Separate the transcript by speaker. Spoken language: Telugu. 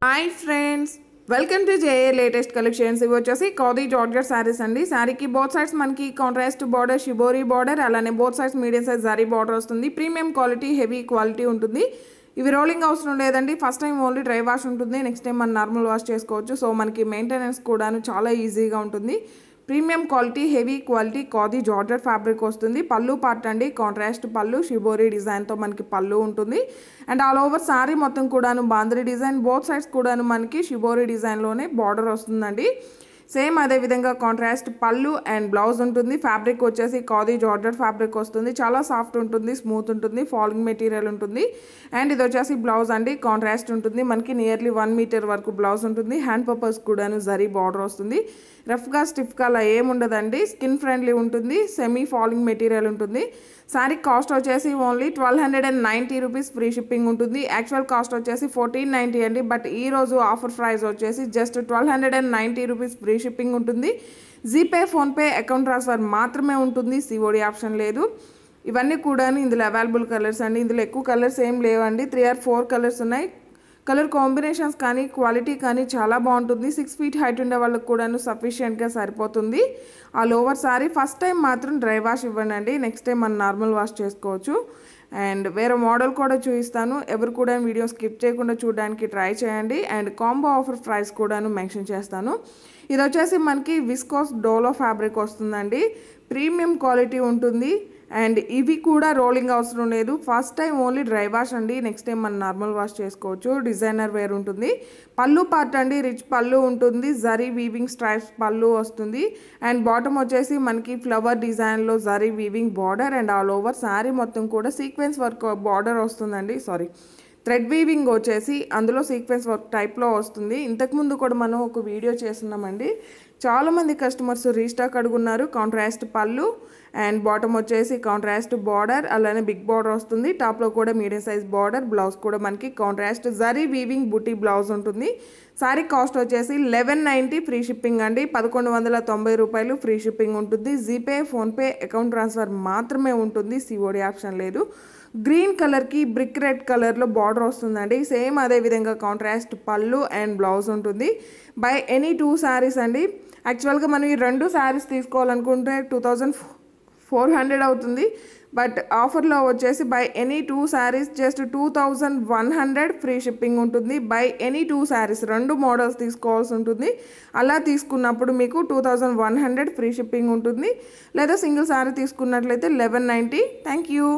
Speaker 1: Hi friends, welcome to JA latest collections. ఇవి వచ్చేసి ఖాదీ జార్జెట్ శారీస్ అండి. శారీకి బోత్ సైడ్స్ మనకి కాంట్రాస్ట్ బార్డర్, షిబోరీ బార్డర్, అలానే both sides medium size zari border వస్తుంది. ప్రీమియం క్వాలిటీ, హెవీ క్వాలిటీ ఉంటుంది. ఇవి రోలింగ్ అవసరం లేదండి. First time only dry wash ఉంటుంది, నెక్స్ట్ టైం మనం నార్మల్ వాష్ చేసుకోవచ్చు. సో మనకి మెయింటెనెన్స్ కూడాను చాలా ఈజీగా ఉంటుంది. Premium quality, heavy quality khadi georgette fabric వస్తుంది. పళ్ళు పార్ట్ అండి, కాంట్రాస్ట్ పళ్ళు, షిబోరీ డిజైన్తో మనకి పళ్ళు ఉంటుంది. అండ్ ఆల్ ఓవర్ శారీ మొత్తం కూడాను బాంద్రీ డిజైన్, బోత్ సైడ్స్ కూడాను మనకి షిబోరీ డిజైన్లోనే బార్డర్ వస్తుందండి. సేమ్ అదే విధంగా కాంట్రాస్ట్ పళ్ళు అండ్ బ్లౌజ్ ఉంటుంది. ఫ్యాబ్రిక్ వచ్చేసి ఖాదీ జార్జెట్ ఫ్యాబ్రిక్ వస్తుంది. చాలా సాఫ్ట్ ఉంటుంది, స్మూత్ ఉంటుంది, ఫాలింగ్ మెటీరియల్ ఉంటుంది. అండ్ ఇది వచ్చేసి బ్లౌజ్ అండి, కాంట్రాస్ట్ ఉంటుంది. మనకి నియర్లీ 1 మీటర్ వరకు బ్లౌజ్ ఉంటుంది. హ్యాండ్ పర్పస్ కూడాను జరీ బార్డర్ వస్తుంది. రఫ్గా స్టిఫ్గా అలా ఏముండదండి. స్కిన్ ఫ్రెండ్లీ ఉంటుంది, సెమీ ఫాలింగ్ మెటీరియల్ ఉంటుంది. శారీ కాస్ట్ వచ్చేసి ఓన్లీ 1290 రూపీస్, ఫ్రీ షిప్పింగ్ ఉంటుంది. యాక్చువల్ కాస్ట్ వచ్చేసి 1490 అండి. బట్ ఈరోజు ఆఫర్ ప్రైస్ వచ్చేసి జస్ట్ 1290 రూపీస్, ఫ్రీ షిప్పింగ్ ఉంటుంది. జీపే, ఫోన్పే, అకౌంట్ ట్రాన్స్ఫర్ మాత్రమే ఉంటుంది. సిఓడి ఆప్షన్ లేదు. ఇవన్నీ కూడా ఇందులో అవైలబుల్ కలర్స్ అండి. ఇందులో ఎక్కువ కలర్స్ ఏం లేవండి, 3 or 4 కలర్స్ ఉన్నాయి. కలర్ కాంబినేషన్స్ కానీ క్వాలిటీ కానీ చాలా బాగుంటుంది. 6 feet హైట్ ఉండే వాళ్ళకి కూడాను సఫిషియెంట్గా సరిపోతుంది. ఆ లోవర్ సారీ ఫస్ట్ టైం మాత్రం డ్రై వాష్ ఇవ్వండి అండి, నెక్స్ట్ టైం మనం నార్మల్ వాష్ చేసుకోవచ్చు. అండ్ వేరే మోడల్ కూడా చూపిస్తాను. ఎవరు కూడా వీడియో స్కిప్ చేయకుండా చూడడానికి ట్రై చేయండి. అండ్ కాంబో ఆఫర్ ప్రైస్ కూడాను మెన్షన్ చేస్తాను. ఇది వచ్చేసి మనకి విస్కోస్ డోలో ఫ్యాబ్రిక్ వస్తుందండి. ప్రీమియం క్వాలిటీ ఉంటుంది. అండ్ ఇవి కూడా రోలింగ్ అవసరం లేదు. First time only dry wash అండి, నెక్స్ట్ టైం మనం నార్మల్ వాష్ చేసుకోవచ్చు. డిజైనర్ వేర్ ఉంటుంది. పళ్ళు పార్ట్ అండి, రిచ్ పళ్ళు ఉంటుంది. జరీ వీవింగ్ స్ట్రైప్స్ పళ్ళు వస్తుంది. అండ్ బాటమ్ వచ్చేసి మనకి ఫ్లవర్ డిజైన్లో zari weaving border. And all over sari మొత్తం కూడా సీక్వెన్స్ వర్క్ బార్డర్ వస్తుందండి. థ్రెడ్ వీవింగ్ వచ్చేసి అందులో సీక్వెన్స్ వర్క్ టైప్లో వస్తుంది. ఇంతకుముందు కూడా మనం ఒక వీడియో చేస్తున్నామండి. చాలామంది కస్టమర్స్ రీస్టాక్ అడుగున్నారు. కాంట్రాస్ట్ పళ్ళు అండ్ బాటమ్ వచ్చేసి కాంట్రాస్ట్ బార్డర్, అలానే బిగ్ బార్డర్ వస్తుంది. టాప్లో కూడా మీడియం సైజ్ బార్డర్, బ్లౌజ్ కూడా మనకి కాంట్రాస్ట్ జరీ వీవింగ్ బుటీ బ్లౌజ్ ఉంటుంది. శారీ కాస్ట్ వచ్చేసి 1190, ఫ్రీ షిప్పింగ్ అండి. 1190 రూపాయలు, ఫ్రీ షిప్పింగ్ ఉంటుంది. జీపే, ఫోన్పే, అకౌంట్ ట్రాన్స్ఫర్ మాత్రమే ఉంటుంది. సిఓడి ఆప్షన్ లేదు. గ్రీన్ కలర్కి బ్రిక్ రెడ్ కలర్లో బార్డర్ వస్తుందండి. సేమ్ అదే విధంగా కాంట్రాస్ట్ పళ్ళు అండ్ బ్లౌజ్ ఉంటుంది. బై ఎనీ 2 శారీస్ అండి. యాక్చువల్గా మనం ఈ 2 శారీస్ తీసుకోవాలనుకుంటే 2400 అవుతుంది. బట్ ఆఫర్లో వచ్చేసి by any 2 saris just 2100, free shipping ఉంటుంది. బై ఎనీ 2 శారీస్ 2 మోడల్స్ తీసుకోవాల్సి ఉంటుంది. అలా తీసుకున్నప్పుడు మీకు 2100 ఫ్రీ షిప్పింగ్ ఉంటుంది. లేదా సింగిల్ శారీ తీసుకున్నట్లయితే 1190. Thank you.